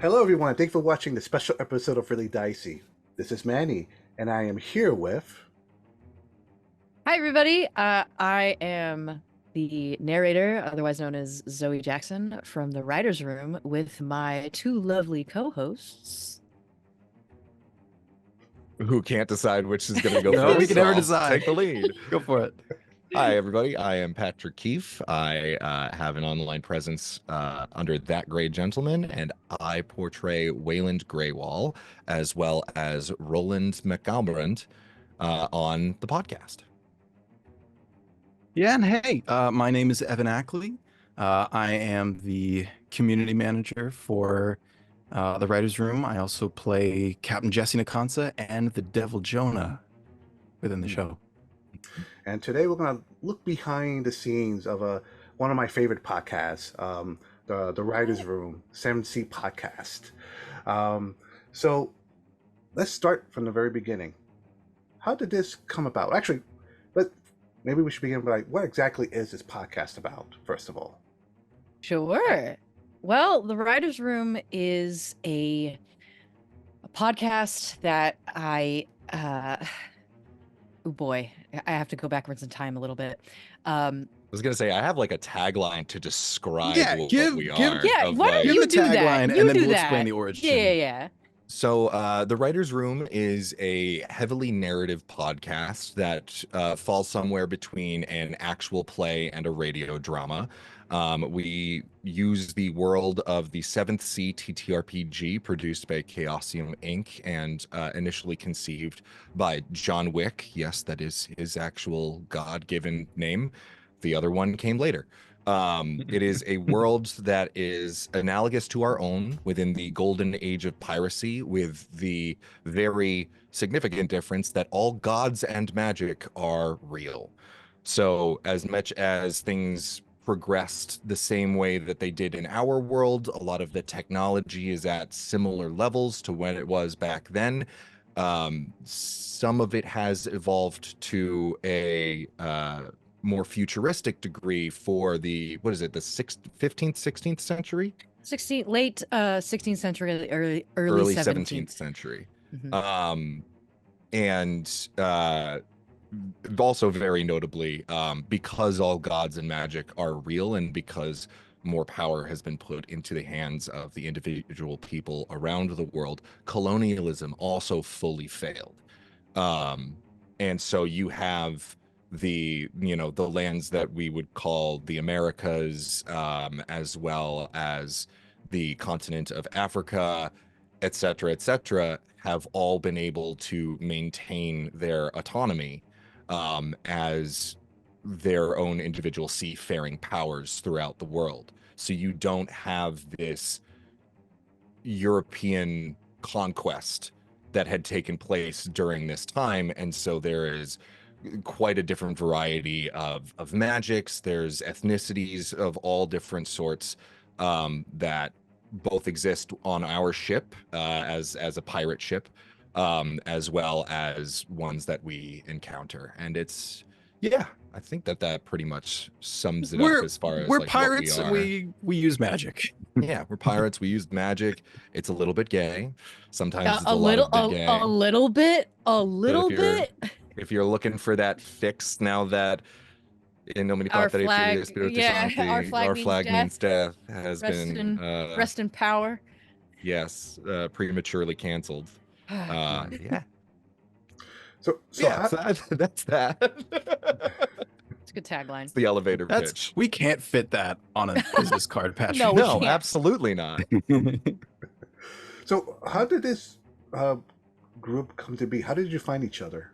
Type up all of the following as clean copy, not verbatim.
Hello, everyone. Thanks for watching the special episode of Really Dicey. This is Manny, and I am here with. Hi, everybody. I am the narrator, otherwise known as Zoe Jackson, from the writer's room with my two lovely co-hosts. Who can't decide which is going to go No, first. we can never I'll decide. Take the lead. Go for it. Hi, everybody. I am Patrick Keefe. I have an online presence under That Gray Gentleman, and I portray Wayland Greywall as well as Roland McAlbrand on the podcast. Yeah, and hey, my name is Evan Ackley. I am the community manager for the writer's room. I also play Captain Jesse Nakansa and the Devil Jonah within the show. And today we're going to look behind the scenes of one of my favorite podcasts, the Writer's Room, 7C Podcast. So let's start from the very beginning. How did this come about? Actually, maybe we should begin by what exactly is this podcast about, first of all? Sure. Well, the writer's room is a podcast that oh boy, I have to go backwards in time a little bit. I was going to say, I have like a tagline to describe what we are. Yeah, why don't Give you the do that? tagline, You and then do we'll that. explain the origin. Yeah. So the Writer's Room is a heavily narrative podcast that falls somewhere between an actual play and a radio drama. We use the world of the 7th Sea TTRPG produced by Chaosium Inc. and initially conceived by John Wick. Yes, that is his actual God-given name. The other one came later. It is a world that is analogous to our own within the golden age of piracy, with the very significant difference that all gods and magic are real. So as much as things progressed the same way that they did in our world, a lot of the technology is at similar levels to when it was back then. Some of it has evolved to a more futuristic degree for the, what is it, the 15th, 16th century? Late 16th century, early 17th century. Mm-hmm. And also very notably, because all gods and magic are real and because more power has been put into the hands of the individual people around the world, colonialism also fully failed. And so you have the lands that we would call the Americas, as well as the continent of Africa, et cetera, have all been able to maintain their autonomy as their own individual seafaring powers throughout the world. So you don't have this European conquest that had taken place during this time, and so there is quite a different variety of magics. There's ethnicities of all different sorts that both exist on our ship as a pirate ship, as well as ones that we encounter. And it's, yeah, I think that pretty much sums it up as far as we're like pirates. what we are. We use magic. Yeah, we're pirates. We use magic. It's a little bit gay. Sometimes it's a lot of bit gay. a little bit. If you're looking for that fix, now that in nomine patria filii spiritus sancti, our flag means death, has been rest in power. Yes, prematurely canceled. Yeah. So yeah, that's that. It's a good tagline. It's the elevator pitch. We can't fit that on a business card, Patrick. No, absolutely not. So how did this group come to be? How did you find each other?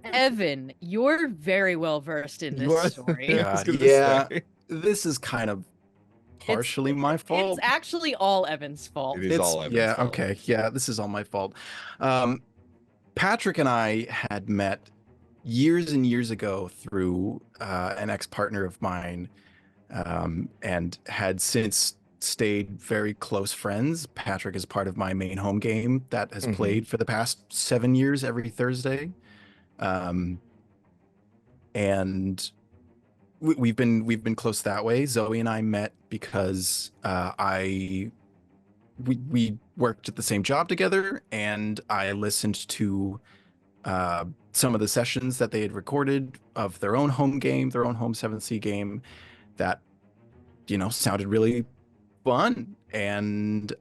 Evan, you're very well versed in this story. Yeah, this is kind of partially my fault. It's actually all Evan's fault. It is all Evan's fault. Okay. Yeah, this is all my fault. Patrick and I had met years and years ago through an ex-partner of mine, and had since stayed very close friends. Patrick is part of my main home game that has played for the past 7 years every Thursday. And we've been close that way. Zoe and I met because I we worked at the same job together, and I listened to some of the sessions that they had recorded of their own home game, their own home 7th Sea game that, sounded really fun. And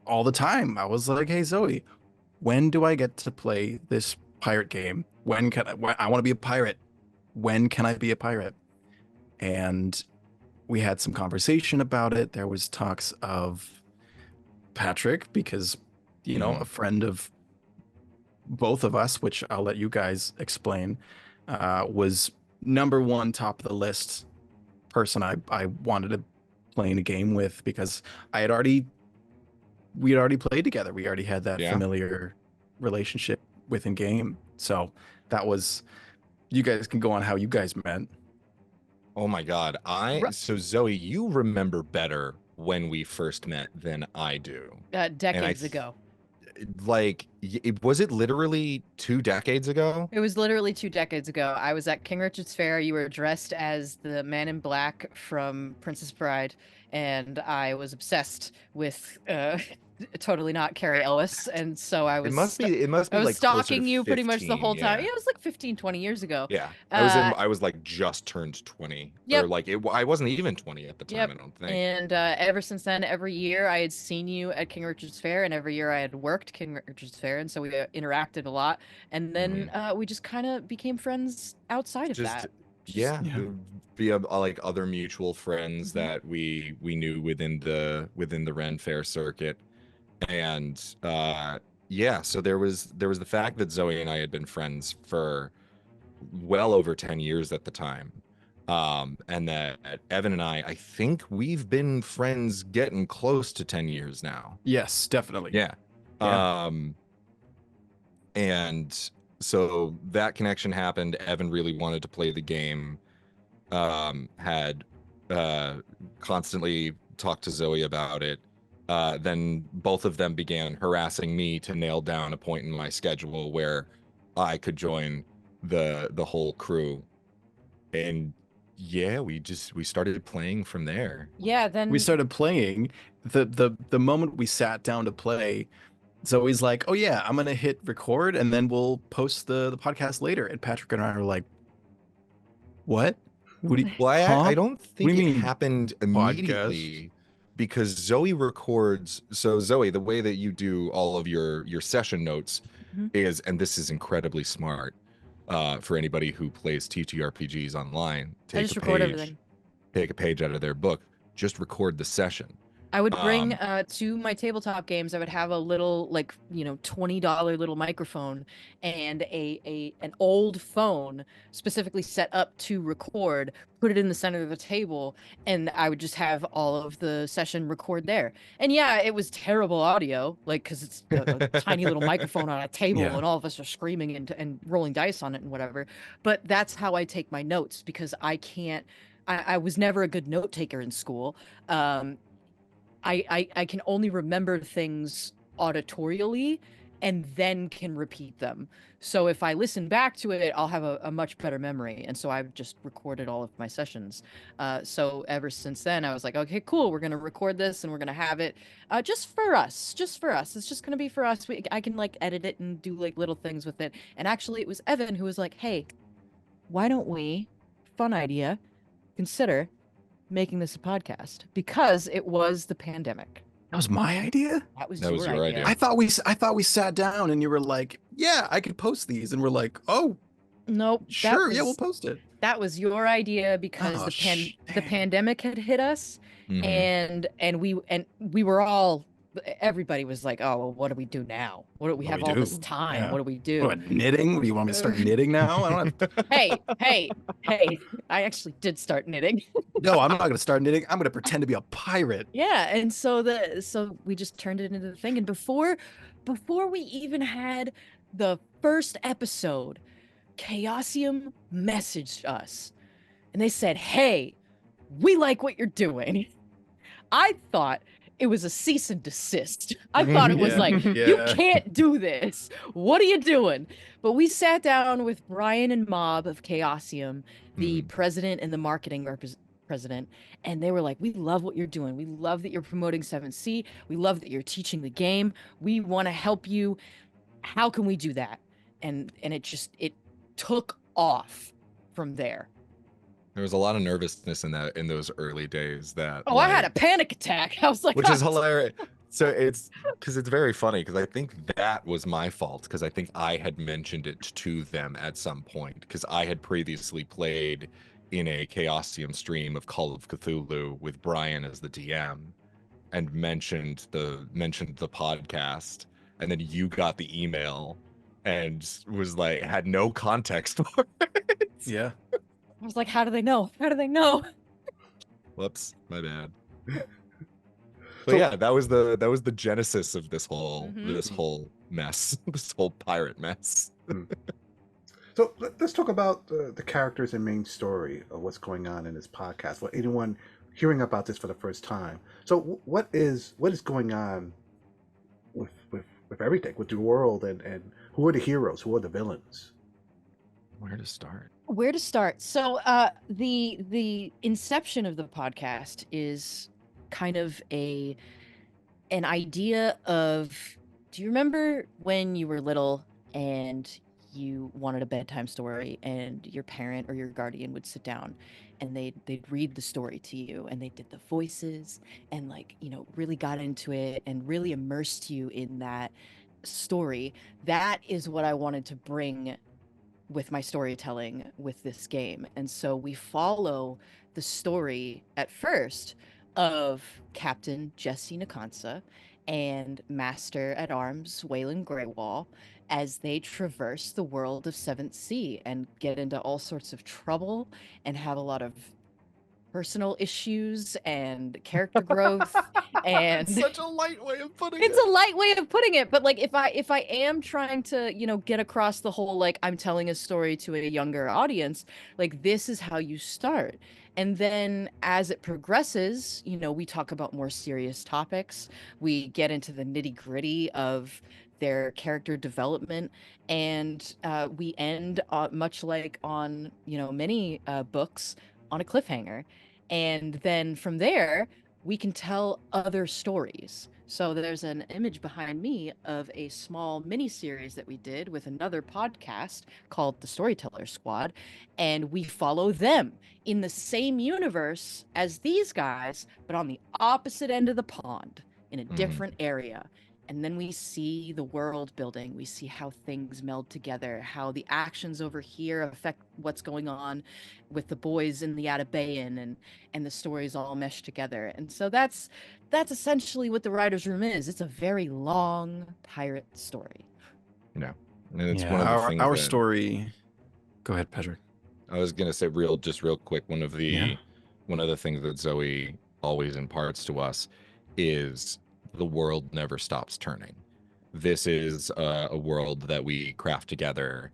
all the time, I was like, hey, Zoe, when do I get to play this pirate game? I want to be a pirate. When can I be a pirate? And we had some conversation about it. There was talks of Patrick because, a friend of both of us, which I'll let you guys explain, was number one top of the list person I wanted to play in a game with, because we had already played together. We already had that familiar relationship within game. So that was, you guys can go on how you guys met. Oh my God. So Zoe, you remember better when we first met than I do. Decades ago. Was it literally 2 decades ago? It was literally 2 decades ago. I was at King Richard's Fair. You were dressed as the man in black from Princess Bride, and I was obsessed with totally not Carrie Ellis, and so I was It must be I was like closer to stalking you pretty much the 15, whole time. yeah. Yeah, it was like 15, 20 years ago. Yeah. I was like just turned 20. Yep. Or like I wasn't even 20 at the time, I don't think. And ever since then, every year I had seen you at King Richard's Fair, and every year I had worked King Richard's Fair, and so we interacted a lot. And then we just kind of became friends outside of that. Via like other mutual friends that we knew within the Ren Fair circuit. And so there was the fact that Zoe and I had been friends for well over 10 years at the time. And that Evan and I think we've been friends getting close to 10 years now. Yes, definitely. Yeah. And so that connection happened. Evan really wanted to play the game. Had constantly talked to Zoe about it. Then both of them began harassing me to nail down a point in my schedule where I could join the whole crew. And we started playing from there. Yeah, then we started playing. The moment we sat down to play, Zoe's like, oh yeah, I'm gonna hit record and then we'll post the podcast later. And Patrick and I are like, what? I don't think it happened immediately. Podcast? Because Zoe records. So Zoe, the way that you do all of your session notes is, and this is incredibly smart for anybody who plays TTRPGs online. I just record everything. Take a page out of their book. Just record the session. I would bring to my tabletop games. I would have a little $20 little microphone and an old phone specifically set up to record. Put it in the center of the table, and I would just have all of the session record there. And yeah, it was terrible audio, because it's a tiny little microphone on a table, and all of us are screaming and rolling dice on it and whatever. But that's how I take my notes, because I can't. I was never a good note taker in school. I can only remember things auditorially and then can repeat them. So if I listen back to it, I'll have a much better memory. And so I've just recorded all of my sessions. So ever since then, I was like, okay, cool. We're going to record this and we're going to have it just for us. It's just going to be for us. I can edit it and do little things with it. And actually it was Evan who was like, hey, why don't we, fun idea, consider making this a podcast, because it was the pandemic. That was my idea. That was your idea. I thought we sat down and you were like, yeah, I could post these, and we're like, oh, nope, sure, we'll post it. That was your idea, because the pandemic had hit us, and we were all. Everybody was like, "Oh, well, what do we do now? What do we have all this time? Yeah. What do we do? Knitting? Do you want me to start knitting now? I don't have... Hey! I actually did start knitting. No, I'm not going to start knitting. I'm going to pretend to be a pirate. Yeah, and so we just turned it into the thing. And before we even had the first episode, Chaosium messaged us, and they said, "Hey, we like what you're doing." I thought it was a cease and desist. I thought it was you can't do this. What are you doing? But we sat down with Brian and Mob of Chaosium, the president and the marketing president, and they were like, "We love what you're doing. We love that you're promoting 7C. We love that you're teaching the game. We want to help you. How can we do that?" And it took off from there. There was a lot of nervousness in those early days that Oh, I had a panic attack. I was like, which is hilarious. So it's because it's very funny because I think that was my fault because I think I had mentioned it to them at some point because I had previously played in a Chaosium stream of Call of Cthulhu with Brian as the DM and mentioned the podcast, and then you got the email and was like had no context for it. Yeah. I was like, how do they know? How do they know? Whoops, my bad. But So- yeah, that was the genesis of this whole mess, this whole pirate mess. So let's talk about the characters and main story of what's going on in this podcast. For anyone hearing about this for the first time, so what is going on with everything, with the world, and who are the heroes, who are the villains? Where to start? Where to start? So the inception of the podcast is kind of an idea of, do you remember when you were little and you wanted a bedtime story and your parent or your guardian would sit down and they'd read the story to you, and they did the voices and, like, you know, really got into it and really immersed you in that story? That is what I wanted to bring with my storytelling with this game. And so we follow the story at first of Captain Jesse Nakansa and Master at Arms Waylon Greywall as they traverse the world of 7th Sea and get into all sorts of trouble and have a lot of personal issues and character growth. And Such a light way of putting it's it. a light way of putting it, but like if I am trying to, you know, get across the whole, like, I'm telling a story to a younger audience, like, this is how you start. And then as it progresses, you know, we talk about more serious topics. We get into the nitty-gritty of their character development, and we end much like on, you know, many books, on a cliffhanger. And then from there, we can tell other stories. So there's an image behind me of a small mini series that we did with another podcast called The Storyteller Squad, and we follow them in the same universe as these guys, but on the opposite end of the pond in a different area. And then we see the world building. We see how things meld together, how the actions over here affect what's going on with the boys in the Atabayan, and the stories all mesh together. And so that's essentially what the writer's room is. It's a very long pirate story. You know, and it's Yeah, one of the things our that, story. Go ahead, Pedro. I was gonna say real quick. One of the things that Zoe always imparts to us is the world never stops turning. This is a world that we craft together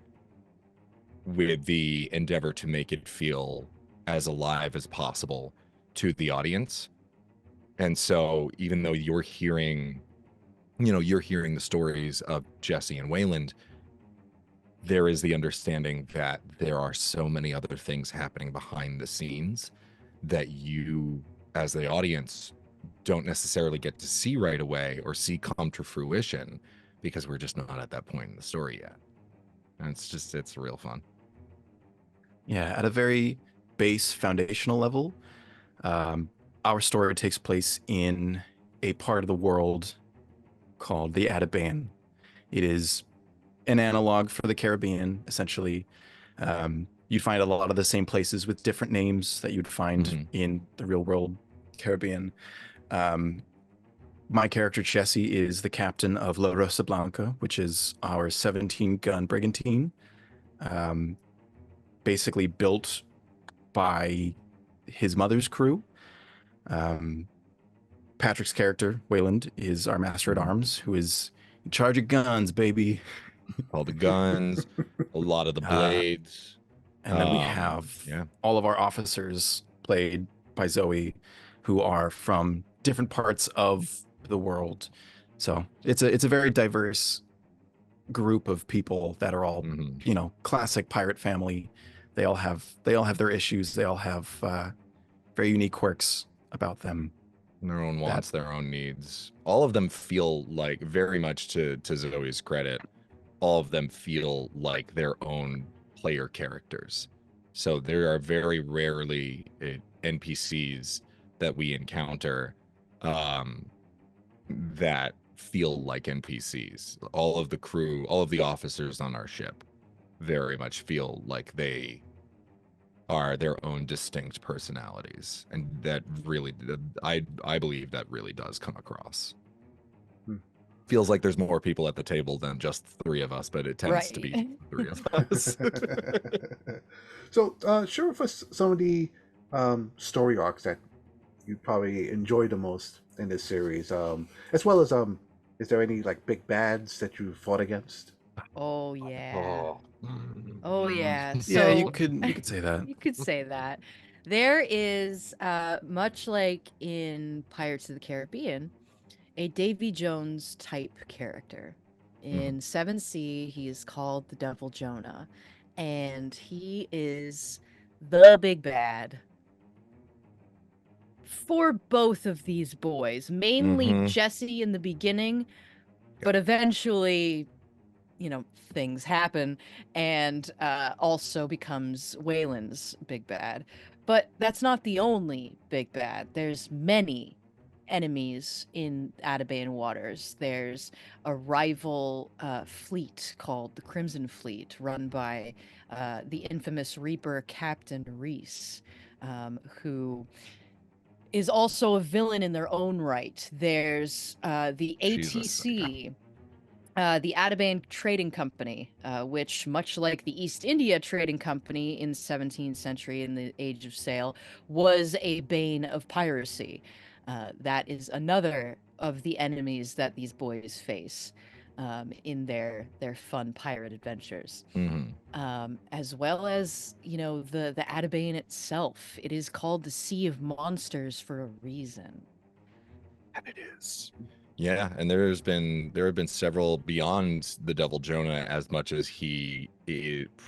with the endeavor to make it feel as alive as possible to the audience. And so even though you're hearing the stories of Jesse and Wayland, there is the understanding that there are so many other things happening behind the scenes that you, as the audience, don't necessarily get to see right away or see come to fruition because we're just not at that point in the story yet. And it's real fun. Yeah, at a very base foundational level, our story takes place in a part of the world called the Atabayan. It is an analog for the Caribbean, essentially. You'd find a lot of the same places with different names that you'd find in the real world Caribbean. My character, Jesse, is the captain of La Rosa Blanca, which is our 17-gun brigantine, basically built by his mother's crew. Patrick's character, Wayland, is our master at arms, who is in charge of guns, baby. All the guns, a lot of the blades. And then we have all of our officers, played by Zoe, who are from different parts of the world. So it's a very diverse group of people that are all, classic pirate family. They all have their issues. They all have very unique quirks about them. Their own wants, their own needs. All of them feel like, very much to Zoe's credit, all of them feel like their own player characters. So there are very rarely NPCs that we encounter that feel like NPCs. All of the crew, all of the officers on our ship very much feel like they are their own distinct personalities, and that really, I believe that really does come across. Feels like there's more people at the table than just three of us, but it tends to be three of us. So, share with us some of the story arcs that you probably enjoy the most in this series, as well as is there any like big bads that you fought against? Oh yeah. Oh. Oh yeah. Yeah, So you could say that. you could say that. There is much like in Pirates of the Caribbean, a Davy Jones type character. In 7C, he is called the Devil Jonah, and he is the big bad for both of these boys. Mainly Jesse in the beginning, but eventually, you know, things happen, and also becomes Waylon's big bad. But that's not the only big bad. There's many enemies in Atabayan waters. There's a rival fleet called the Crimson Fleet, run by the infamous Reaper Captain Reese, who is also a villain in their own right. There's the ATC, the Ataban Trading Company, which, much like the East India Trading Company in the 17th century in the Age of Sail, was a bane of piracy. That is another of the enemies that these boys face in their fun pirate adventures. As well as, you know, the Ataban itself. It is called the Sea of Monsters for a reason. And it is. Yeah, and there have been several beyond the Devil Jonah, as much as he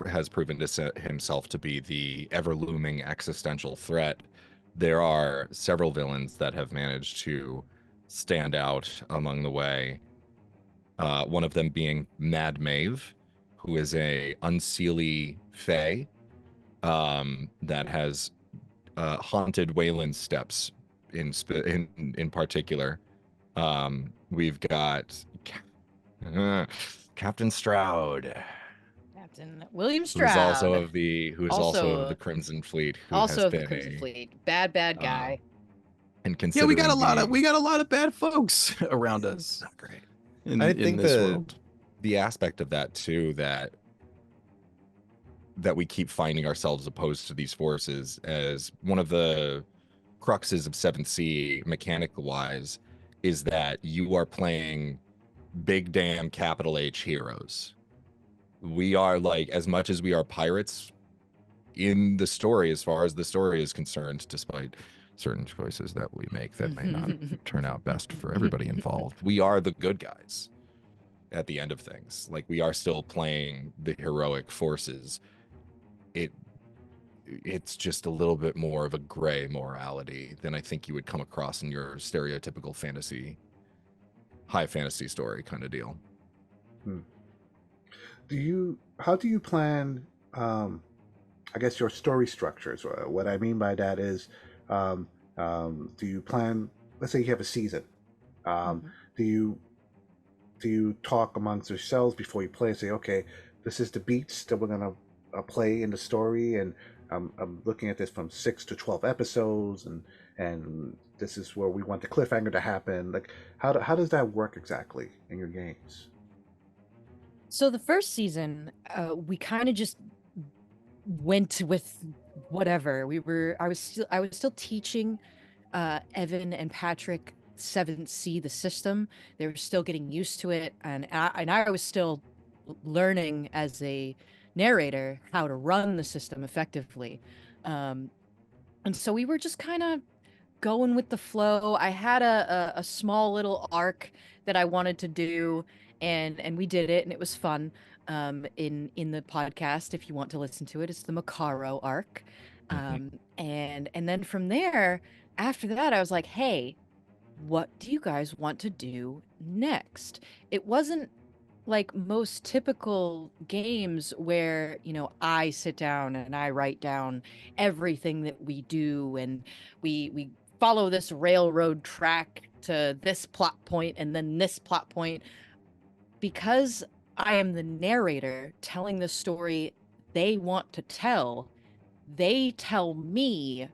has proven himself to be the ever looming existential threat. There are several villains that have managed to stand out among the way. One of them being Mad Maeve, who is a unseelie fae that has haunted Waylon's steps in particular. We've got Captain Stroud, Captain William who's Stroud, also of the Crimson Fleet, who also has of the been Crimson Fleet. Bad guy. And Yeah, considering we got a lot of bad folks around us. Not great. In, I in think this world. the aspect of that too, that we keep finding ourselves opposed to these forces, as one of the cruxes of 7C mechanical wise, is that you are playing big damn capital H heroes. We are, like, as much as we are pirates in the story, as far as the story is concerned, despite certain choices that we make that may not turn out best for everybody involved, we are the good guys at the end of things. Like, we are still playing the heroic forces. It's just a little bit more of a gray morality than I think you would come across in your stereotypical high fantasy story kind of deal. How do you plan, I guess, your story structures? What I mean by that is, do you plan, let's say you have a season, do you talk amongst yourselves before you play and say, okay, this is the beats that we're going to play in the story, and I'm looking at this from 6 to 12 episodes, and this is where we want the cliffhanger to happen. Like, how does that work exactly in your games? So the first season, we kind of just went with whatever. I was still teaching Evan and Patrick 7C the system. They were still getting used to it, and I was still learning as a narrator how to run the system effectively. And so we were just kind of going with the flow. I had a small little arc that I wanted to do, and we did it, and it was fun. In the podcast, if you want to listen to it, it's the Macaro arc. And then from there, after that, I was like, hey, what do you guys want to do next? It wasn't like most typical games where, I sit down and I write down everything that we do, and we follow this railroad track to this plot point and then this plot point. Because I am the narrator telling the story they want to tell, they tell me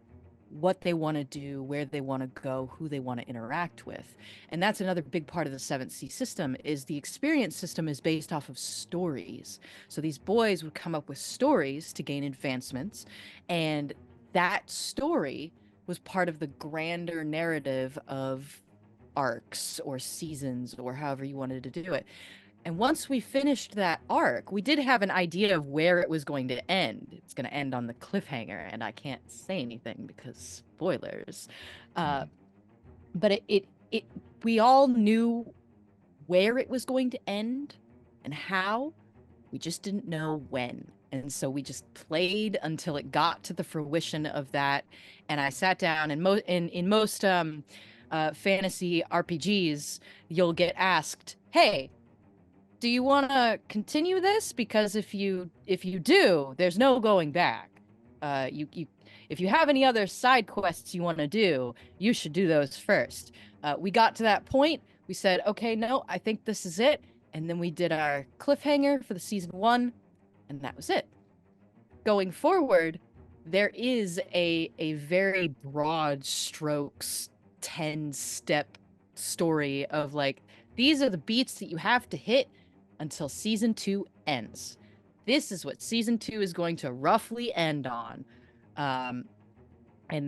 what they want to do, where they want to go, who they want to interact with. And that's another big part of the 7th Sea system, is the experience system is based off of stories. So these boys would come up with stories to gain advancements, and that story was part of the grander narrative of arcs or seasons or however you wanted to do it. And once we finished that arc, we did have an idea of where it was going to end. It's going to end on the cliffhanger, and I can't say anything because spoilers. But we all knew where it was going to end and how. We just didn't know when. And so we just played until it got to the fruition of that. And I sat down, and in most fantasy RPGs, you'll get asked, "Hey, do you want to continue this? Because if you do, there's no going back. If you have any other side quests you want to do, you should do those first." We got to that point. We said, okay, no, I think this is it. And then we did our cliffhanger for the season 1, and that was it. Going forward, there is a very broad strokes 10-step story of like, these are the beats that you have to hit until season 2 ends. This is what season 2 is going to roughly end on. And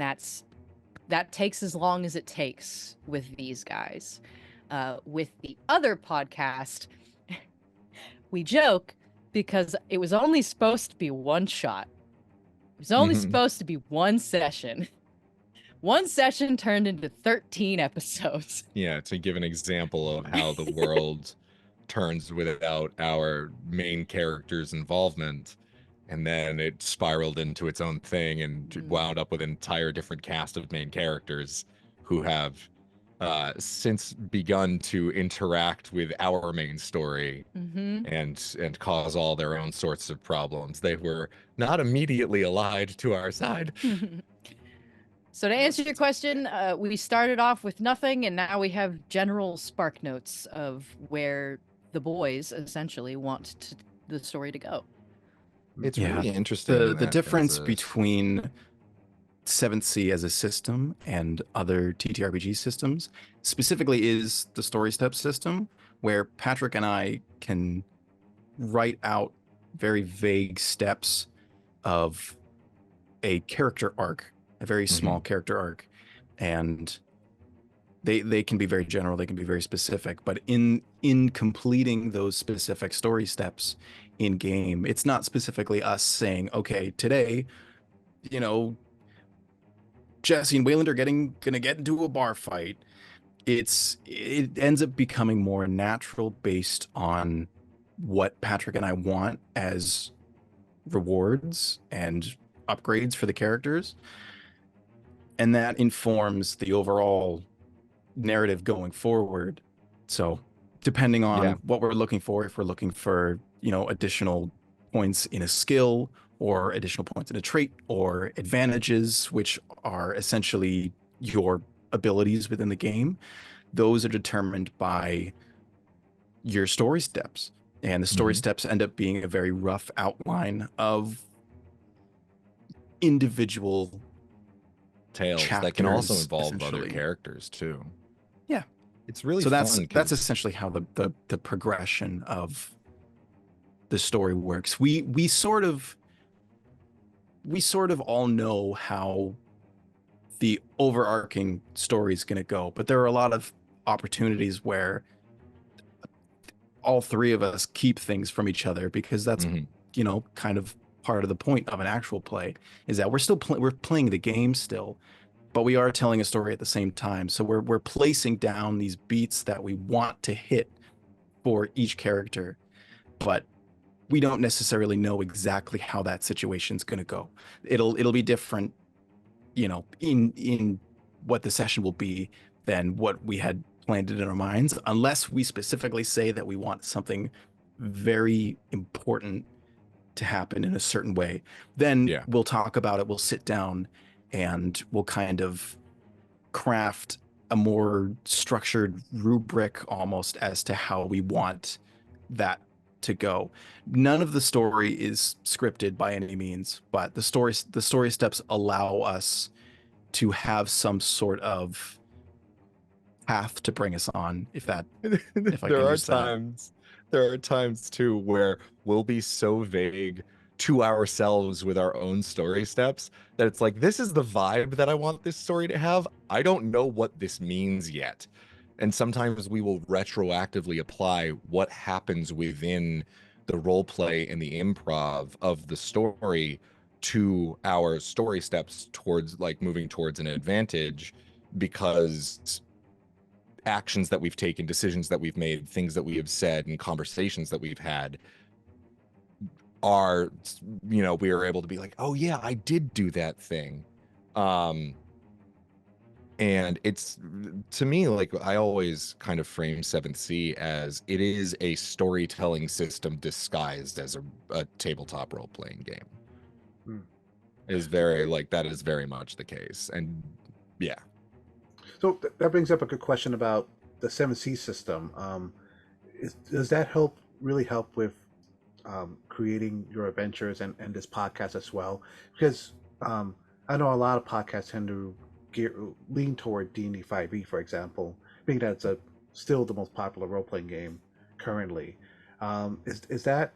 that takes as long as it takes with these guys. With the other podcast, we joke because it was only supposed to be one shot. It was only supposed to be one session. One session turned into 13 episodes. Yeah, to give an example of how the world turns without our main character's involvement, and then it spiraled into its own thing and wound up with an entire different cast of main characters who have since begun to interact with our main story and cause all their own sorts of problems. They were not immediately allied to our side. So to answer your question, we started off with nothing, and now we have general spark notes of where the boys essentially want the story to go. It's really interesting. The difference between 7th Sea as a system and other TTRPG systems specifically is the story step system, where Patrick and I can write out very vague steps of a character arc, a very small character arc, and they can be very general, they can be very specific, but in completing those specific story steps in game, it's not specifically us saying, okay, today, Jesse and Wayland are gonna get into a bar fight. It ends up becoming more natural based on what Patrick and I want as rewards and upgrades for the characters, and that informs the overall narrative going forward. So depending on what we're looking for, if we're looking for additional points in a skill or additional points in a trait or advantages, which are essentially your abilities within the game, those are determined by your story steps. And the story steps end up being a very rough outline of individual tales chapters, that can also involve other characters too. Yeah, it's really so fun. That's essentially how the progression of the story works. We sort of all know how the overarching story is going to go, but there are a lot of opportunities where all three of us keep things from each other, because that's kind of part of the point of an actual play, is that we're still we're playing the game still, but we are telling a story at the same time. So we're placing down these beats that we want to hit for each character, but we don't necessarily know exactly how that situation's going to go. It'll be different, you know, in what the session will be than what we had planned it in our minds, unless we specifically say that we want something very important to happen in a certain way. Then Yeah. we'll talk about it. We'll sit down and we'll kind of craft a more structured rubric almost as to how we want that to go. None of the story is scripted by any means, but the story steps allow us to have some sort of path to bring us on, if I there can are use that. times there are times too where we'll be so vague to ourselves with our own story steps that it's like, this is the vibe that I want this story to have. I don't know what this means yet. And sometimes we will retroactively apply what happens within the role play and the improv of the story to our story steps towards like moving towards an advantage, because actions that we've taken, decisions that we've made, things that we have said, and conversations that we've had are, you know, we are able to be like, oh yeah, I did do that thing. And it's, to me, like, I always kind of frame 7th Sea as it is a storytelling system disguised as a tabletop role-playing game. Hmm. It is very, like, that is very much the case. And yeah. So that brings up a good question about the 7C system. Does that really help with creating your adventures and this podcast as well? Because I know a lot of podcasts tend to lean toward D&D 5e, for example, being that it's still the most popular role-playing game currently. Is the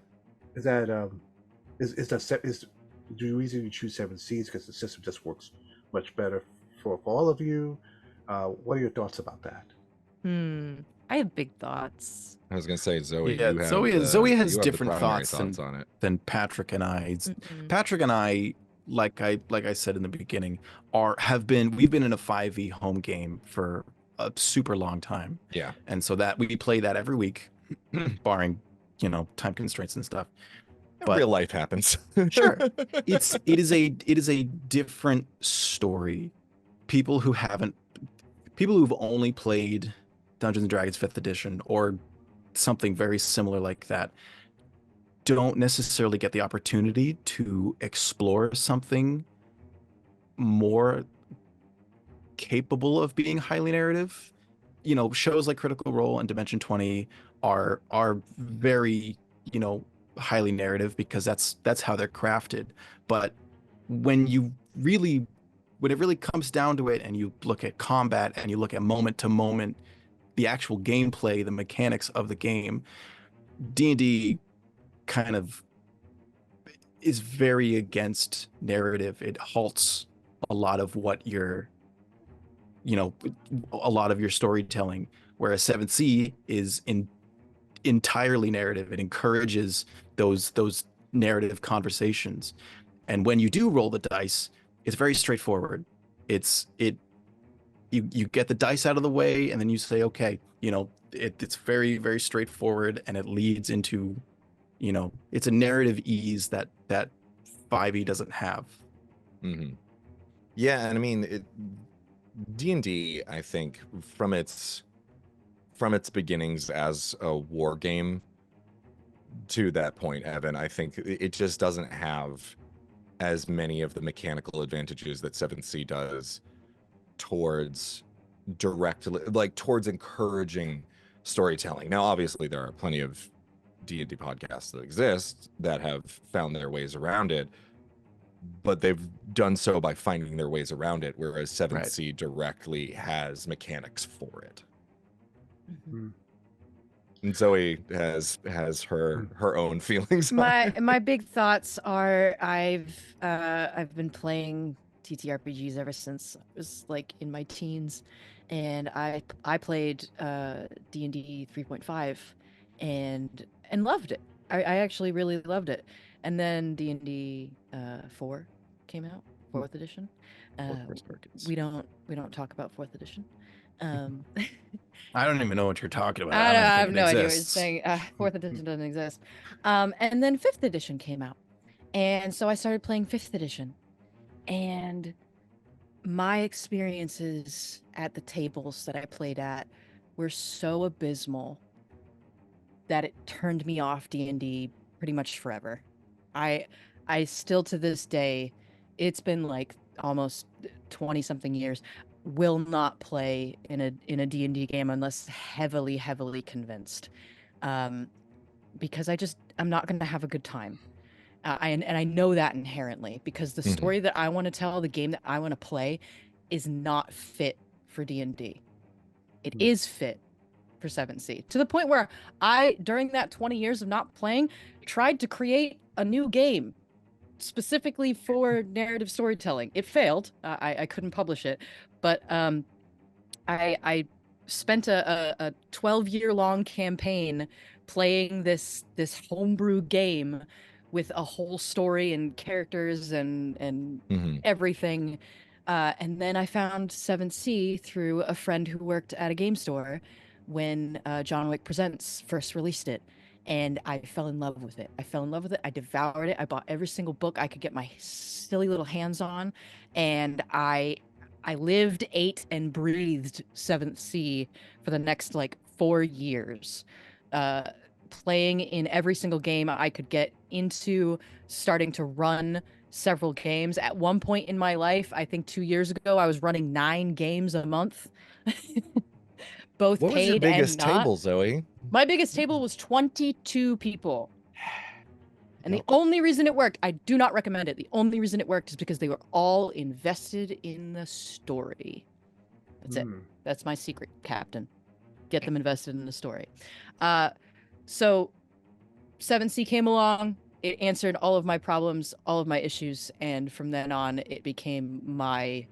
reason you choose 7Cs because the system just works much better for all of you? What are your thoughts about that? I have big thoughts. I was gonna say, Zoe, Yeah, you have Zoe has you have the different primary thoughts on it. than Patrick and I. Mm-mm. Patrick and I, like I said in the beginning, we've been in a 5e home game for a super long time. Yeah. And so that we play that every week, barring, you know, time constraints and stuff. But Real life happens. sure, it is a different story. People who've only played Dungeons and Dragons 5th edition or something very similar like that don't necessarily get the opportunity to explore something more capable of being highly narrative. You know, shows like Critical Role and Dimension 20 are very, you know, highly narrative because that's how they're crafted. But when it really comes down to it and you look at combat and you look at moment to moment, the actual gameplay, the mechanics of the game, D&D kind of is very against narrative. It halts a lot of what a lot of your storytelling, whereas 7C is entirely narrative. It encourages those narrative conversations. And when you do roll the dice, it's very straightforward. You get the dice out of the way and then you say, okay, you know, it's very, very straightforward, and it leads into, you know, it's a narrative ease that 5e doesn't have. Mm-hmm. Yeah, and I mean, D&D, I think, from its beginnings as a war game to that point, Evan, I think it just doesn't have as many of the mechanical advantages that 7th Sea does towards towards encouraging storytelling. Now, obviously, there are plenty of D&D podcasts that exist that have found their ways around it, but they've done so by finding their ways around it, whereas 7th Sea directly has mechanics for it. Mm-hmm. And Zoe has her own feelings. My big thoughts are I've been playing TTRPGs ever since I was like in my teens, and I played D&D 3.5 and loved it. I actually really loved it. And then D&D 4 came out, 4th edition. We don't talk about 4th edition. Um, I don't even know what you're talking about. I, I don't, don't I think have it no idea what you're exists. saying. Fourth edition doesn't exist. And then fifth edition came out. And so I started playing fifth edition. And my experiences at the tables that I played at were so abysmal that it turned me off D&D pretty much forever. I I still to this day, it's been like almost 20 something years, will not play in a D&D game unless heavily convinced. Um because I'm not going to have a good time. And I know that inherently because the Mhm. story that I want to tell, the game that I want to play is not fit for D&D. It Hmm. is fit for 7C to the point where I, during that 20 years of not playing, tried to create a new game specifically for narrative storytelling. It failed. I couldn't publish it, but I spent a 12-year long campaign playing this homebrew game with a whole story and characters and Mhm. everything. And then I found 7C through a friend who worked at a game store when John Wick Presents first released it. And I fell in love with it. I fell in love with it. I devoured it. I bought every single book I could get my silly little hands on. And I lived, ate, and breathed Seventh Sea for the next like 4 years, uh, playing in every single game I could get into, starting to run several games. At one point in my life, I think 2 years ago, I was running 9 games a month, both What was your paid and biggest not. table, Zoe? My biggest table was 22 people. And the Yep. only reason it worked, I do not recommend it. The only reason it worked is because they were all invested in the story. That's it. Hmm. That's my secret, Captain. Get them invested in the story. Uh, so 7C came along. It answered all of my problems, all of my issues, and from then on, it became my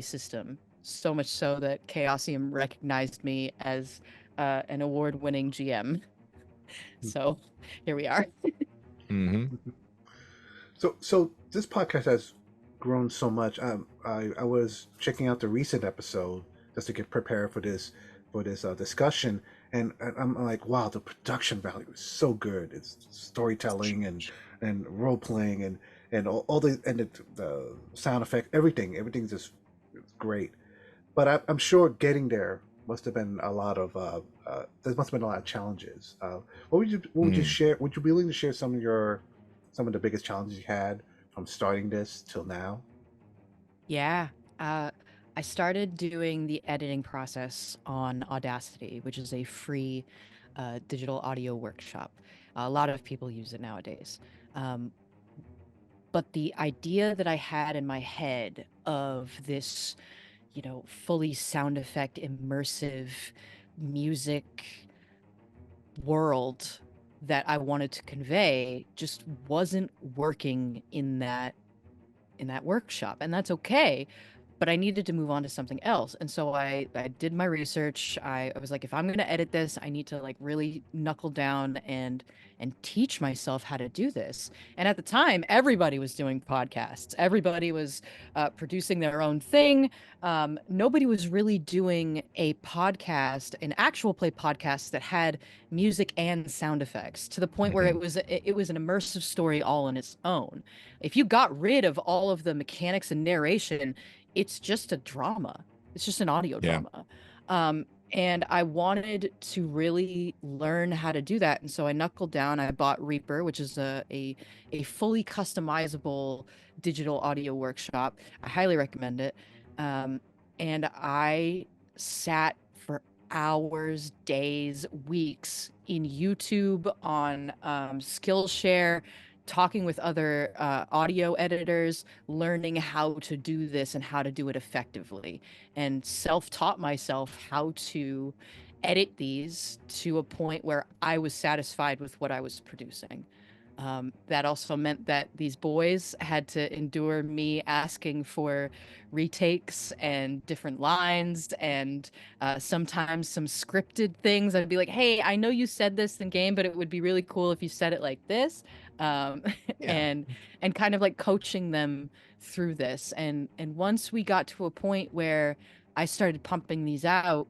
system. So much so that Chaosium recognized me as an award-winning GM. So here we are. Mm-hmm. So this podcast has grown so much. I was checking out the recent episode just to get prepared for this discussion, and I'm like, wow, the production value is so good. It's storytelling and role playing and all the sound effect, everything's just great. But I'm sure getting there must have been a lot of there must have been a lot of challenges. What would you Mm. share? Would you be willing to share some of the biggest challenges you had from starting this till now? Yeah. I started doing the editing process on Audacity, which is a free digital audio workshop. A lot of people use it nowadays. Um, but the idea that I had in my head of this, fully sound effect, immersive music world that I wanted to convey just wasn't working in that workshop, and that's okay, but I needed to move on to something else. And so I did my research. I was like, if I'm going to edit this, I need to like really knuckle down and teach myself how to do this. And at the time, everybody was doing podcasts. Everybody was producing their own thing. Nobody was really doing a podcast, an actual play podcast that had music and sound effects to the point where Mm-hmm. it was an immersive story all on its own. If you got rid of all of the mechanics and narration, it's just a drama. It's just an audio Yeah. drama. And I wanted to really learn how to do that. And so I knuckled down. I bought Reaper, which is a fully customizable digital audio workshop. I highly recommend it. Um, and I sat for hours, days, weeks in YouTube on Skillshare, talking with other audio editors, learning how to do this and how to do it effectively, and self-taught myself how to edit these to a point where I was satisfied with what I was producing. That also meant that these boys had to endure me asking for retakes and different lines and sometimes some scripted things. I'd be like, hey, I know you said this in game, but it would be really cool if you said it like this. Um, Yeah. and kind of like coaching them through this. And once we got to a point where I started pumping these out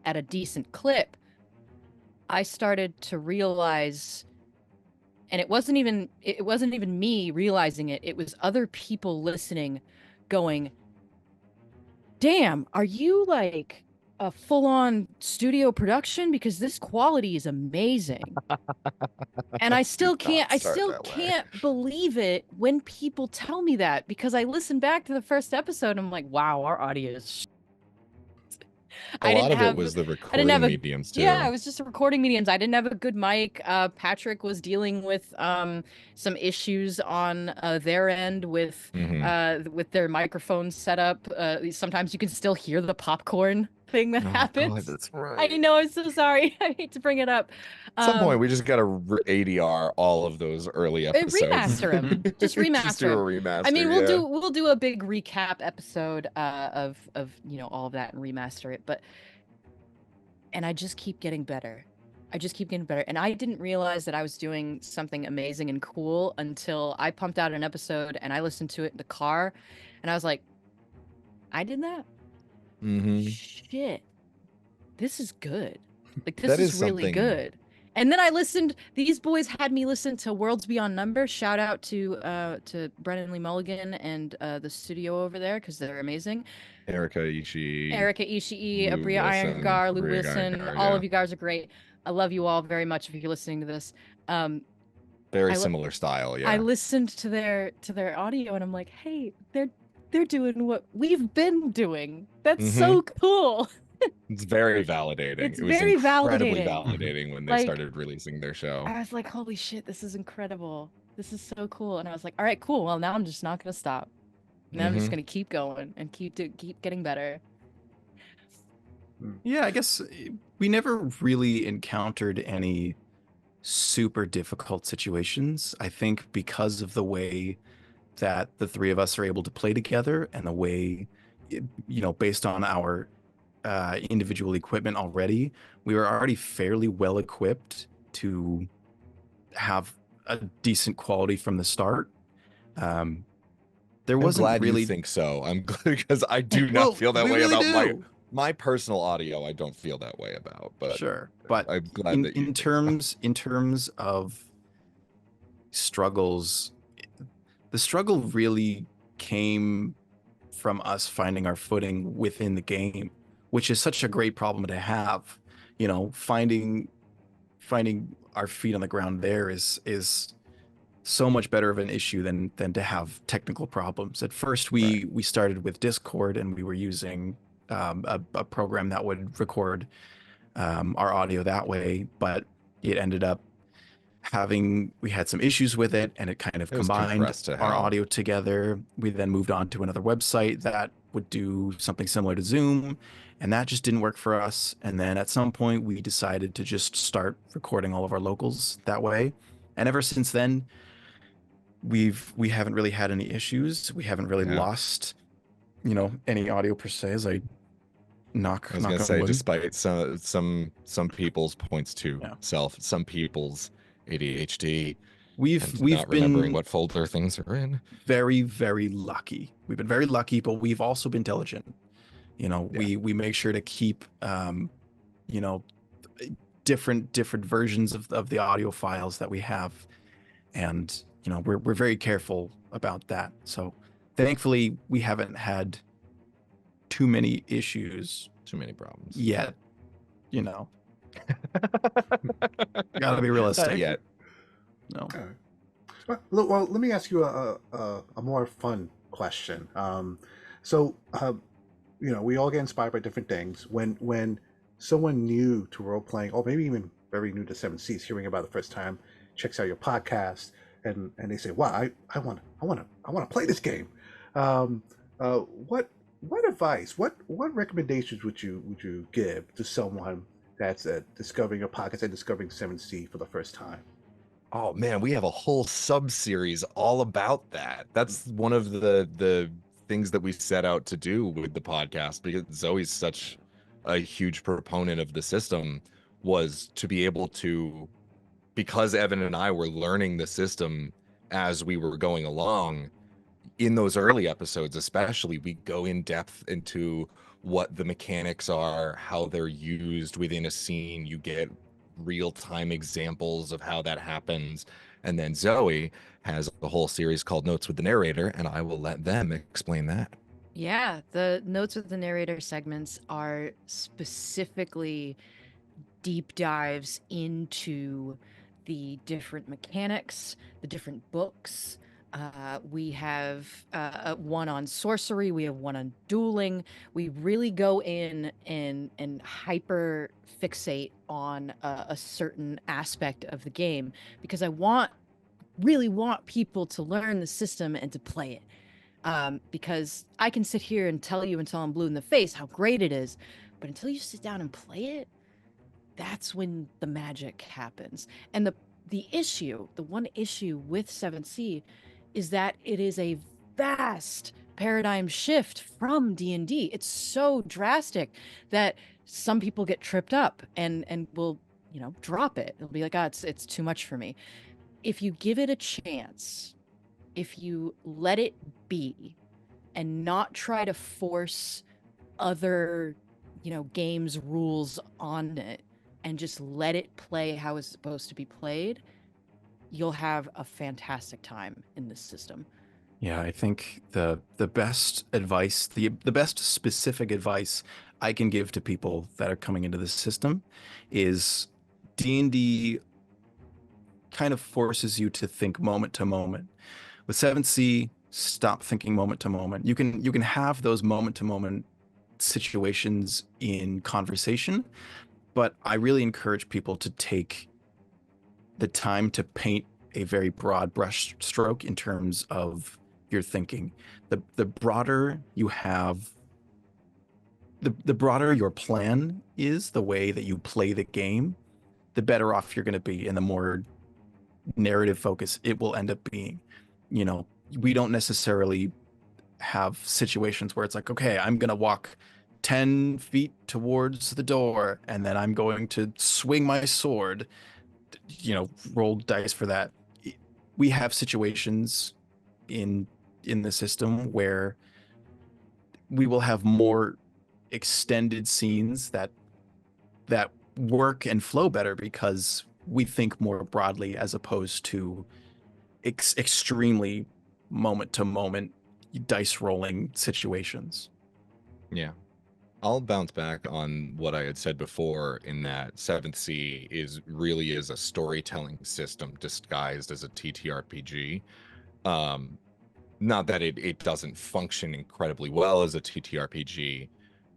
at a decent clip, I started to realize, and it wasn't even me realizing it, it was other people listening going, damn, are you like a full-on studio production? Because this quality is amazing. And I still can't believe it when people tell me that, because I listened back to the first episode and I'm like, wow, our audio is A lot of it was the recording mediums too. Yeah, it was just the recording mediums. I didn't have a good mic. Patrick was dealing with some issues on their end with their microphone setup. Sometimes you can still hear the popcorn thing that happens. God, that's right. I know, I'm so sorry. I hate to bring it up. At some point, we just got to ADR all of those early episodes. Remaster them. Just remaster just do a remaster. I mean, we'll do a big recap episode of all of that and remaster it. And I just keep getting better. And I didn't realize that I was doing something amazing and cool until I pumped out an episode and I listened to it in the car, and I was like, I did that. Shit, this is good. Like, this is really good. And then I listened. These boys had me listen to Worlds Beyond Number. Shout out to Brennan Lee Mulligan and the studio over there, because they're amazing. Erica Ishii, Abria Iyengar, Lou Wilson. All of you guys are great. I love you all very much if you're listening to this. Very similar style, yeah. I listened to their audio and I'm like, hey, they're doing what we've been doing. That's so cool. It's very validating. It was incredibly validating when they started releasing their show. I was like, holy shit, this is incredible. This is so cool. And I was like, all right, cool. Well, now I'm just not going to stop. Now I'm just going to keep going and keep getting better. Yeah, I guess we never really encountered any super difficult situations. I think because of the way that the three of us are able to play together, and the way, based on our individual equipment already, we were already fairly well equipped to have a decent quality from the start. There wasn't glad really you think so. I'm glad, because I do not feel that way about my personal audio. I don't feel that way about, but sure. But I'm glad that in terms of struggles, the struggle really came from us finding our footing within the game, which is such a great problem to have. Finding our feet on the ground there is so much better of an issue than to have technical problems. At first, we started with Discord, and we were using a program that would record our audio that way, but it ended up we had some issues with it, and it kind of combined our audio together. We then moved on to another website that would do something similar to Zoom, and that just didn't work for us. And then at some point we decided to just start recording all of our locals that way. And ever since then, we haven't really had any issues. We haven't really lost, any audio per se, as I was gonna say, despite some people's points to self, some people's ADHD, we've not been remembering what folder things are in. Very, very lucky. We've been very lucky, but we've also been diligent. We make sure to keep different versions of the audio files that we have, and we're very careful about that. So thankfully we haven't had too many issues, too many problems yet. Gotta be realistic. Yet. No. Okay. Well, let me ask you a more fun question. We all get inspired by different things. When someone new to role playing, or maybe even very new to 7 Seas, hearing about it the first time, checks out your podcast, and they say, "Wow, I want to play this game." What advice, what recommendations would you give to someone that's discovering your podcast and discovering 7C for the first time? Oh man, we have a whole sub-series all about that. That's one of the things that we set out to do with the podcast, because Zoe's such a huge proponent of the system, was to be able to, because Evan and I were learning the system as we were going along, in those early episodes especially, we go in depth into what the mechanics are, how they're used within a scene. You get real-time examples of how that happens. And then Zoe has a whole series called Notes with the Narrator, and I will let them explain that. Yeah, the Notes with the Narrator segments are specifically deep dives into the different mechanics, the different books. We have one on sorcery. We have one on dueling. We really go in and hyper fixate on a certain aspect of the game because I really want people to learn the system and to play it. Because I can sit here and tell you until I'm blue in the face how great it is, but until you sit down and play it, that's when the magic happens. And the one issue with 7th Sea is that it is a vast paradigm shift from D&D. It's so drastic that some people get tripped up and will, drop it. They'll be like, "Ah, it's too much for me." If you give it a chance, if you let it be and not try to force other, games rules on it and just let it play how it's supposed to be played, you'll have a fantastic time in this system. Yeah, I think the best advice, the best specific advice I can give to people that are coming into this system is D&D kind of forces you to think moment to moment. With 7th Sea, stop thinking moment to moment. You can have those moment to moment situations in conversation, but I really encourage people to take the time to paint a very broad brush stroke in terms of your thinking. The broader you have, the broader your plan is, the way that you play the game, the better off you're going to be, and the more narrative focus it will end up being. We don't necessarily have situations where it's like, okay, I'm going to walk 10 feet towards the door and then I'm going to swing my sword, roll dice for that. We have situations in the system where we will have more extended scenes that work and flow better because we think more broadly as opposed to extremely moment to moment dice rolling situations. Yeah. I'll bounce back on what I had said before in that 7th Sea really is a storytelling system disguised as a TTRPG. Not that it doesn't function incredibly well as a TTRPG,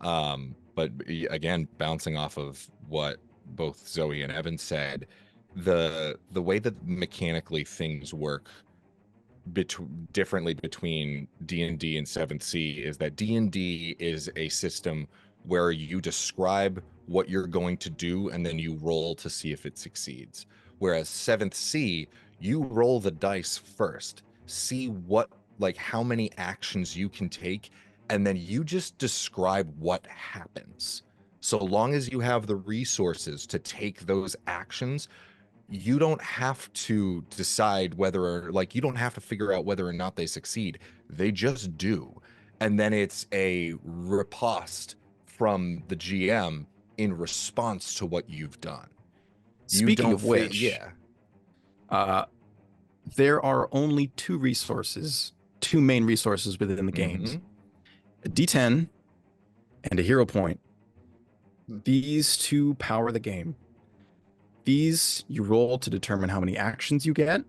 but again, bouncing off of what both Zoe and Evan said, the way that mechanically things work differently between D&D and 7th Sea is that D&D is a system where you describe what you're going to do and then you roll to see if it succeeds. Whereas 7th Sea, you roll the dice first, see how many actions you can take, and then you just describe what happens. So long as you have the resources to take those actions, you don't have to decide you don't have to figure out whether or not they succeed. They just do. And then it's a riposte from the GM in response to what you've done. Speaking of which, yeah. There are only two main resources within the games. A D10 and a hero point. These two power the game. These you roll to determine how many actions you get.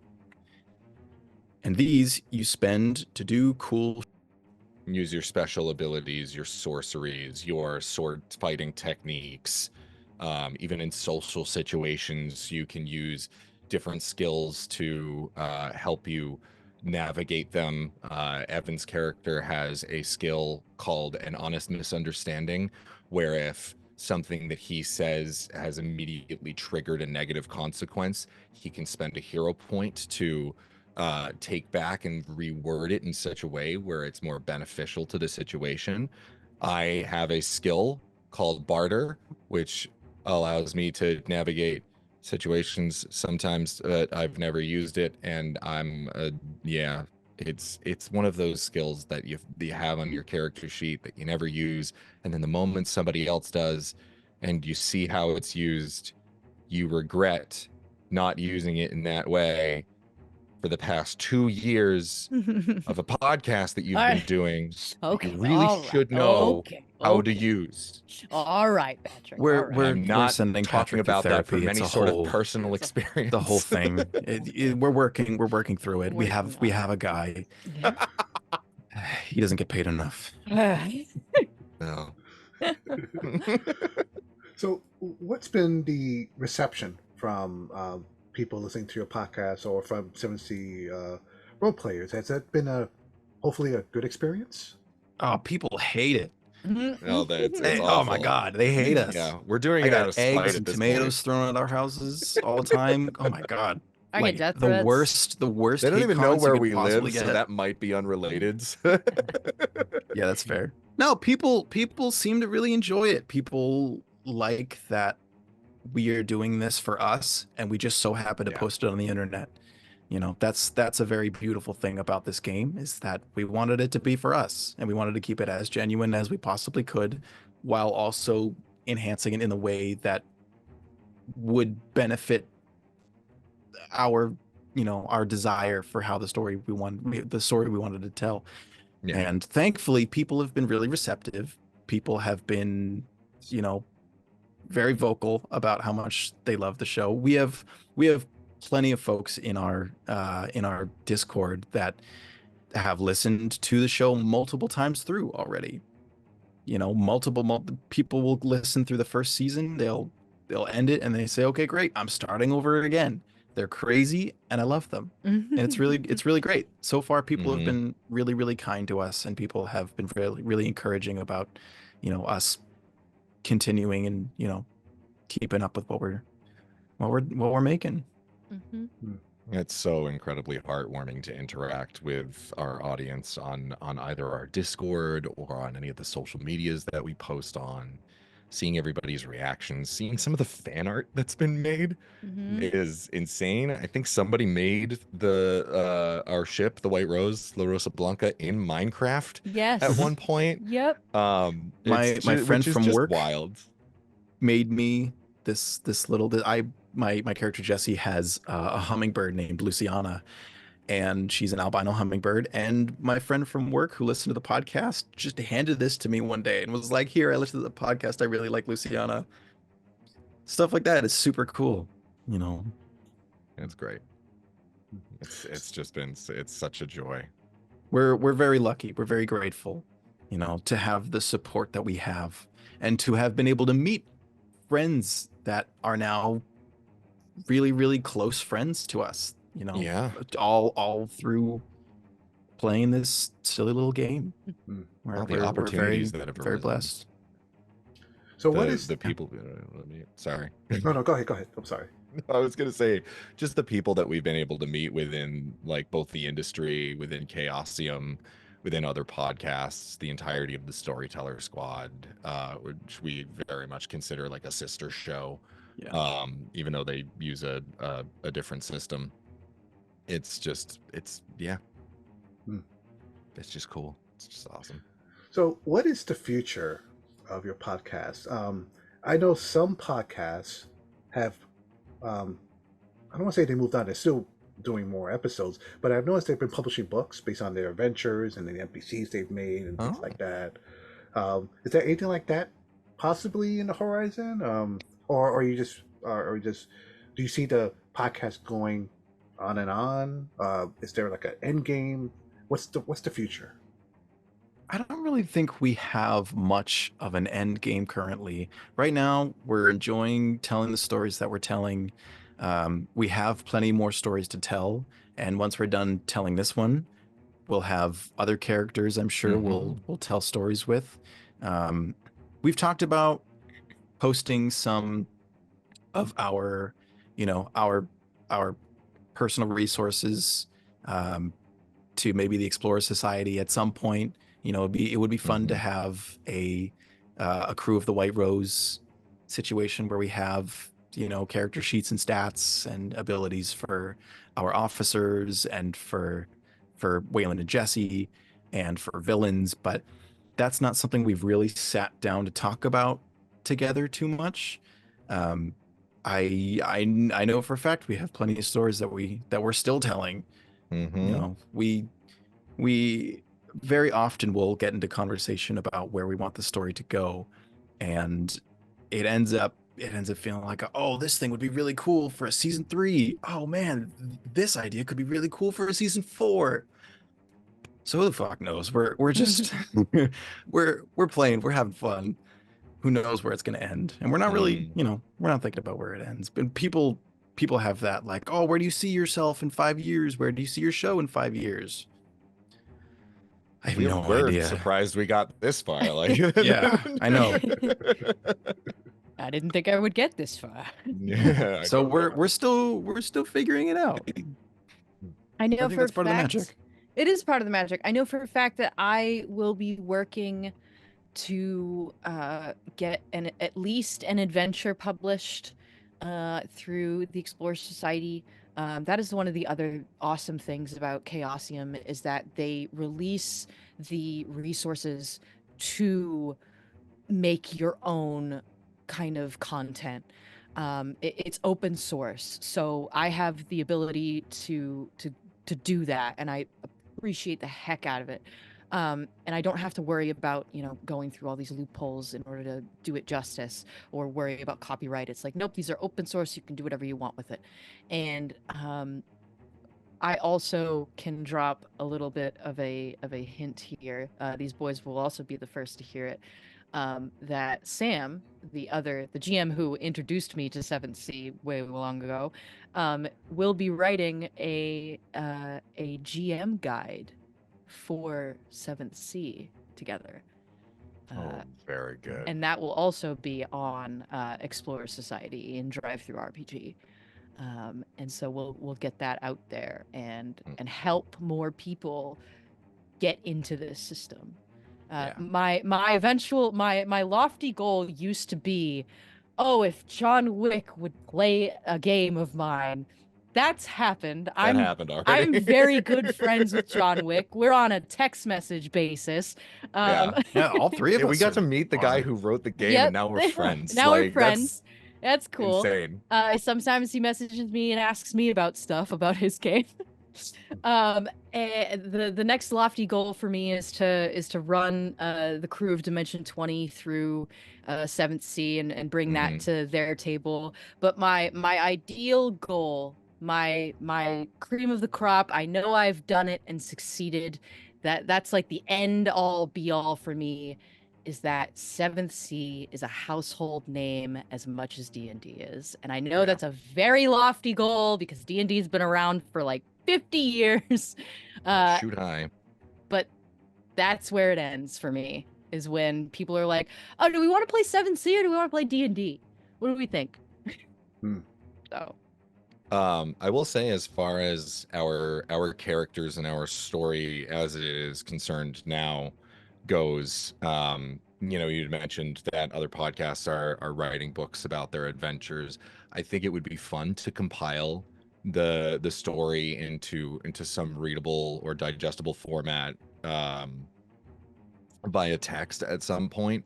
And these you spend to do cool. Use your special abilities, your sorceries, your sword fighting techniques. Even in social situations, you can use different skills to help you navigate them. Evan's character has a skill called an honest misunderstanding, where if something that he says has immediately triggered a negative consequence, he can spend a hero point to take back and reword it in such a way where it's more beneficial to the situation. I have a skill called barter, which allows me to navigate situations sometimes, but I've never used it, and It's one of those skills that you have on your character sheet that you never use, and then the moment somebody else does, and you see how it's used, you regret not using it in that way for the past 2 years of a podcast that you've been doing. Okay. You really all right, should know okay, how to okay. use. All right, Patrick. We're all right. we're I'm we're not sending talking Patrick through about that therapy. from It's any a sort of whole personal experience. the whole thing. We're working through it. We have Working on a guy. Yeah. He doesn't get paid enough. No. So, what's been the reception from people listening to your podcast or from 7C role players? Has that been hopefully a good experience? Oh, people hate it. No, it's Oh my awful. God, they hate us. Yeah, we're doing I it out got of spite eggs at and this tomatoes point. thrown at our houses all the time. Oh my God. I get death the threats. worst They don't hate even know comments where you could we possibly live, so get. that might be unrelated. Yeah, that's fair. No, people seem to really enjoy it. People like that we are doing this for us, and we just so happen to Yeah. post it on the internet. You know, that's a very beautiful thing about this game, is that we wanted it to be for us, and we wanted to keep it as genuine as we possibly could, while also enhancing it in a way that would benefit our, our desire for how the story we wanted to tell. Yeah. And thankfully, people have been really receptive. People have been, very vocal about how much they love the show. We have plenty of folks in our Discord that have listened to the show multiple times through already. Multiple people will listen through the first season. They'll end it and they say, "Okay, great, I'm starting over again." They're crazy and I love them. And it's really great. So far, people have been really, really kind to us, and people have been really, really encouraging about, us continuing and, keeping up with what we're making. It's so incredibly heartwarming to interact with our audience on either our Discord or on any of the social medias that we post on. Seeing everybody's reactions, seeing some of the fan art that's been made is insane. I think somebody made the our ship, the White Rose, La Rosa Blanca, in Minecraft Yes. at one point. Yep. My friend from work wild. made me this little my character Jesse has a hummingbird named Luciana, and she's an albino hummingbird. And my friend from work who listened to the podcast just handed this to me one day and was like, "Here, I listened to the podcast. I really like Luciana." Stuff like that is super cool. It's great. It's just been, it's such a joy. We're very lucky. We're very grateful, to have the support that we have, and to have been able to meet friends that are now really, really close friends to us. Yeah. All through playing this silly little game. All the opportunities we're that have very arisen. blessed. So, the, what is the people? Sorry. No, go ahead. I'm sorry. I was gonna say, just the people that we've been able to meet within, like, both the industry, within Chaosium, within other podcasts, the entirety of the Storyteller Squad, which we very much consider like a sister show. Yeah. Even though they use a different system. It's just it's just cool. It's just awesome. So, what is the future of your podcast? I know some podcasts have, I don't want to say they moved on, they're still doing more episodes, but I've noticed they've been publishing books based on their adventures and the NPCs they've made and things like that. Is there anything like that possibly in the horizon? Or you just, do you see the podcast going on and on? Is there like an end game? What's the future? I don't really think we have much of an end game currently. Right now, we're enjoying telling the stories that we're telling. We have plenty more stories to tell, and once we're done telling this one, we'll have other characters I'm sure we'll tell stories with. We've talked about posting some of our, our personal resources to maybe the Explorer Society at some point. It would be fun to have a crew of the White Rose situation where we have, character sheets and stats and abilities for our officers and for for Waylon and Jesse and for villains, but that's not something we've really sat down to talk about together too much. I know for a fact we have plenty of stories that we're still telling. Mm-hmm. You know, we very often will get into conversation about where we want the story to go, and it ends up feeling like, oh, this thing would be really cool for a season 3. Oh man, this idea could be really cool for a season 4. So who the fuck knows? We're just we're playing, we're having fun. Who knows where it's going to end? And we're not really, we're not thinking about where it ends. But people have that, like, oh, where do you see yourself in 5 years? Where do you see your show in 5 years? I have no We're idea. surprised we got this far. Like, Yeah, I know. I didn't think I would get this far. Yeah. So we're still figuring it out. I know I think for that's a part of the fact, magic. it is part of the magic. I know for a fact that I will be working to get at least an adventure published through the Explorer Society. That is one of the other awesome things about Chaosium, is that they release the resources to make your own kind of content. It's open source, so I have the ability to do that, and I appreciate the heck out of it. And I don't have to worry about, going through all these loopholes in order to do it justice, or worry about copyright. It's like, nope, these are open source. You can do whatever you want with it. And I also can drop a little bit of a hint here. These boys will also be the first to hear it. That Sam, the GM who introduced me to Seventh Sea way long ago, will be writing a GM guide for Seventh Sea together. Oh, very good. And that will also be on Explorer Society and Drive Through RPG. And so we'll get that out there and help more people get into this system. My lofty goal used to be, oh, if John Wick would play a game of mine. That's happened. That happened already. I'm very good friends with John Wick. We're on a text message basis. Yeah, all three of us. We got to meet the guy who wrote the game, and now we're friends. Now we're friends. That's cool. Insane. Sometimes he messages me and asks me about stuff about his game. And the next lofty goal for me is to run the crew of Dimension 20 through 7th Sea and bring that to their table. But my ideal goal, my cream of the crop, I know I've done it and succeeded. That's like the end all be all for me, is that 7th Sea is a household name as much as D&D is. And I know that's a very lofty goal because D&D has been around for like 50 years. Shoot high. But that's where it ends for me, is when people are like, oh, do we want to play 7th Sea or do we want to play D&D? What do we think? So I will say, as far as our characters and our story as it is concerned now goes, you'd mentioned that other podcasts are writing books about their adventures. I think it would be fun to compile the story into some readable or digestible format via text at some point,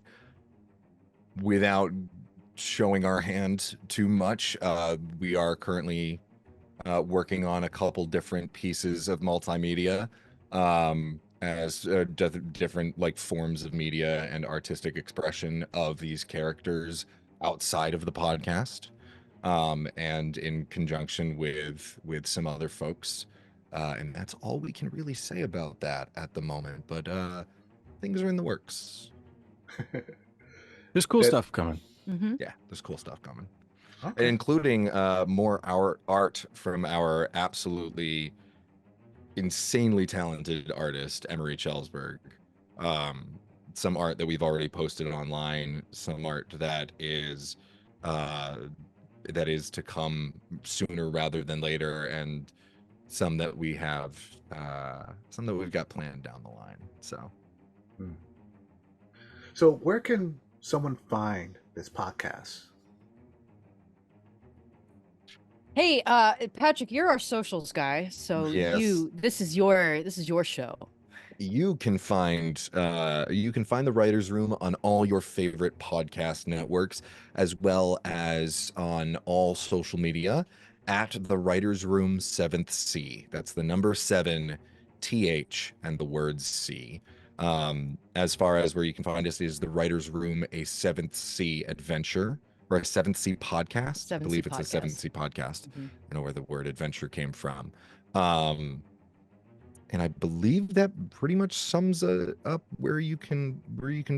without showing our hand too much. We are currently working on a couple different pieces of multimedia as different like forms of media and artistic expression of these characters outside of the podcast, and in conjunction with some other folks, and that's all we can really say about that at the moment, but things are in the works. There's cool stuff coming. Yeah, there's cool stuff coming. Okay. Including more our art from our absolutely insanely talented artist Emery Chelsberg. Some art that we've already posted online, some art that is to come sooner rather than later, and some that we have some that we've got planned down the line. So where can someone find this podcast? Hey, Patrick, you're our socials guy, so Yes. this is your show. You can find the Writers Room on all your favorite podcast networks, as well as on all social media at the Writers Room 7th C. That's the number 7 TH and the word C. As far as where you can find us is the Writers Room, a 7th C adventure or a 7th C podcast. I 7th believe C it's a 7th C podcast. podcast. Mhm. I know where the word adventure came from. And I believe that pretty much sums up where you can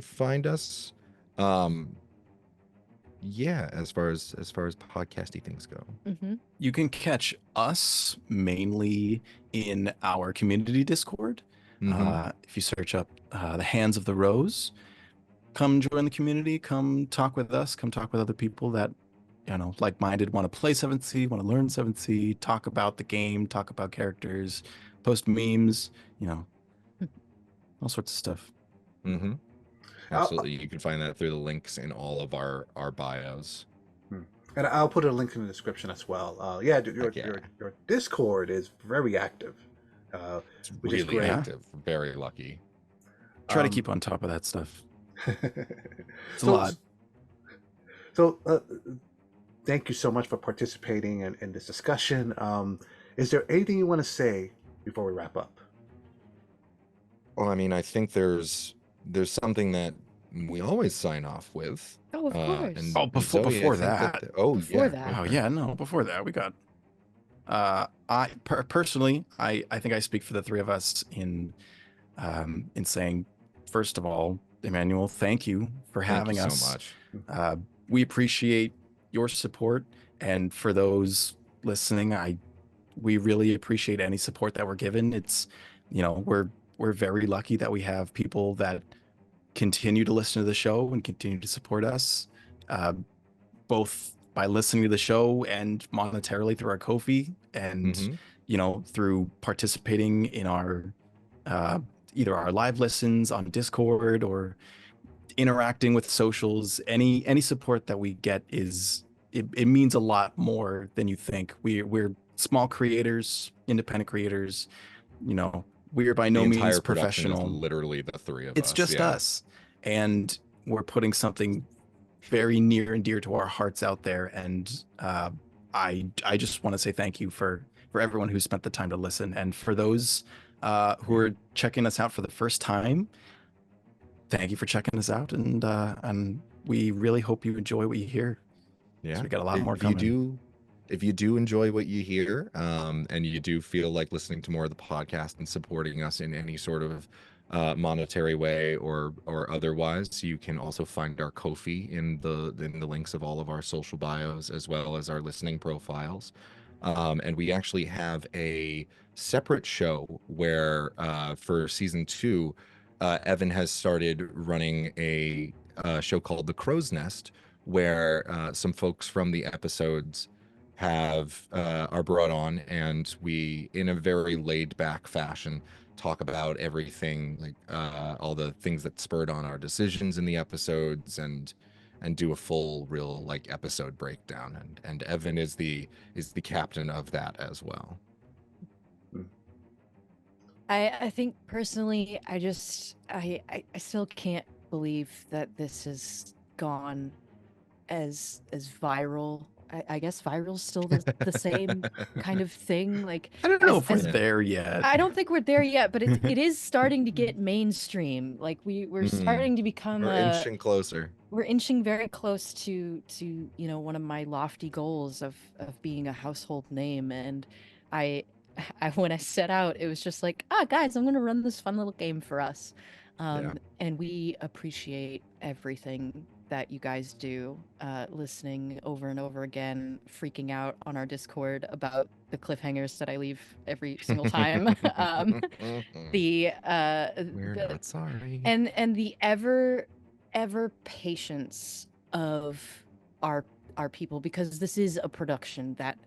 find us. Um, yeah, as far as podcasty things go. Mm-hmm. You can catch us mainly in our community Discord. Mhm. If you search up the Hands of the Rose, come join the community. Come talk with us. Come talk with other people that, like-minded, want to play 7th Sea, want to learn 7th Sea, talk about the game, talk about characters, post memes, all sorts of stuff. Mm-hmm. I'll, Absolutely. You can find that through the links in all of our bios. and I'll put a link in the description as well. Yeah, Heck yeah. your Discord is very active, It's which is really great. active. Very lucky. Try to keep on top of that stuff. It's a so, lot. So, thank you so much for participating in this discussion. Is there anything you want to say before we wrap up? Well, I mean, I think there's something that we always sign off with. Oh, of course. And Oh, Zoe, I before think that. Before yeah. that. Oh yeah, no. Before that, we got. I personally, I think I speak for the three of us in saying, first of all, Emmanuel, thank you for Thank having you us. so much. We appreciate your support, and for those listening, we really appreciate any support that we're given. It's, we're very lucky that we have people that continue to listen to the show and continue to support us, both by listening to the show and monetarily through our Ko-fi, and Mhm. through participating in our either our live listens on Discord or interacting with socials. Any support that we get it means a lot more than you think. We're small creators, independent creators. We're by no The means entire production is professional. literally the three of It's us. just yeah. us, and we're putting something very near and dear to our hearts out there. And I just want to say thank you for everyone who spent the time to listen, and for those who are checking us out for the first time. Thank you for checking us out, and we really hope you enjoy what you hear. Yeah. So we got a lot more If coming. you do enjoy what you hear, and you do feel like listening to more of the podcast and supporting us in any sort of monetary way or otherwise, you can also find our Ko-fi in the links of all of our social bios, as well as our listening profiles. And we actually have a separate show where for season 2, Evan has started running a show called The Crow's Nest, where some folks from the episodes are brought on, and we, in a very laid back fashion, talk about everything, like all the things that spurred on our decisions in the episodes, and do a full real like episode breakdown. And Evan is the captain of that as well. I think personally, I still can't believe that this has gone as viral. I guess viral's still the same kind of thing. Like, I don't know as, if we're as there yet. I don't think we're there yet, but it is starting to get mainstream. Like we're starting to become We're inching closer. We're inching very close to one of my lofty goals of being a household name. And I when I set out, it was just like, guys, I'm gonna run this fun little game for us. And we appreciate everything that you guys do, listening over and over again, freaking out on our Discord about the cliffhangers that I leave every single time. We're not sorry. And the ever patience of our people, because this is a production that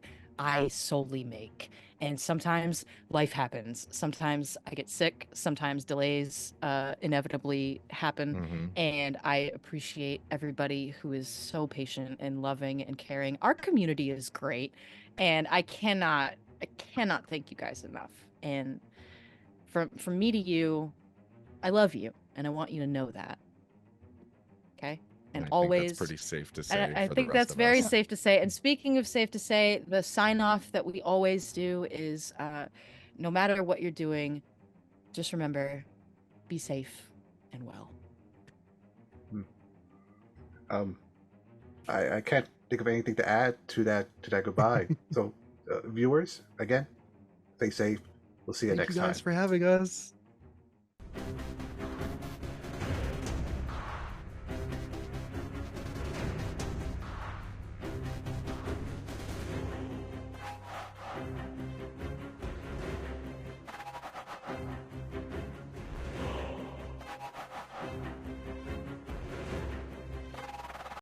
I solely make. And sometimes life happens. Sometimes I get sick. Sometimes delays inevitably happen. And I appreciate everybody who is so patient and loving and caring. Our community is great, and I cannot thank you guys enough. And from me to you, I love you, and I want you to know that. Okay? And I always, think that's pretty safe to say. and I for think the rest that's of very us. safe to say. And speaking of safe to say, the sign off that we always do is no matter what you're doing, just remember, be safe and well. I can't think of anything to add to that goodbye. So, viewers, again, stay safe. We'll see you Thank next you guys time. for having us.